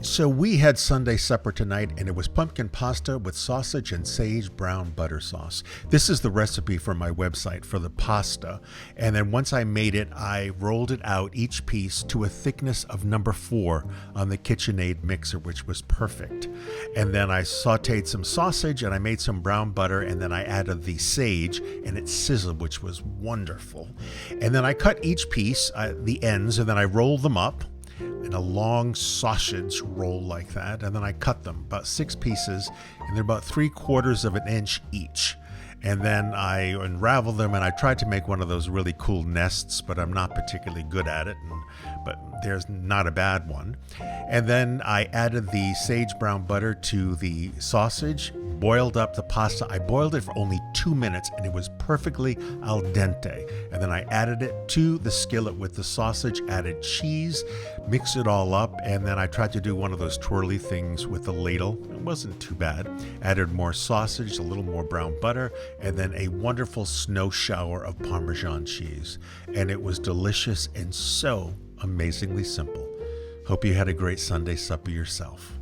So we had Sunday supper tonight, and it was pumpkin pasta with sausage and sage brown butter sauce. This is the recipe from my website for the pasta. And then once I made it, I rolled it out each piece to a thickness of number 4 on the KitchenAid mixer, which was perfect. And then I sauteed some sausage and I made some brown butter, and then I added the sage and it sizzled, which was wonderful. And then I cut each piece, the ends, and then I rolled them up in a long sausage roll like that, and then I cut them about 6 pieces, and they're about 3/4 of an inch each. And then I unraveled them, and I tried to make one of those really cool nests, but I'm not particularly good at it, but there's not a bad one. And then I added the sage brown butter to the sausage, boiled up the pasta. I boiled it for only 2 minutes, and it was perfectly al dente. And then I added it to the skillet with the sausage, added cheese, mixed it all up, and then I tried to do one of those twirly things with the ladle. It wasn't too bad. Added more sausage, a little more brown butter, and then a wonderful snow shower of Parmesan cheese. And it was delicious and so amazingly simple. Hope you had a great Sunday supper yourself.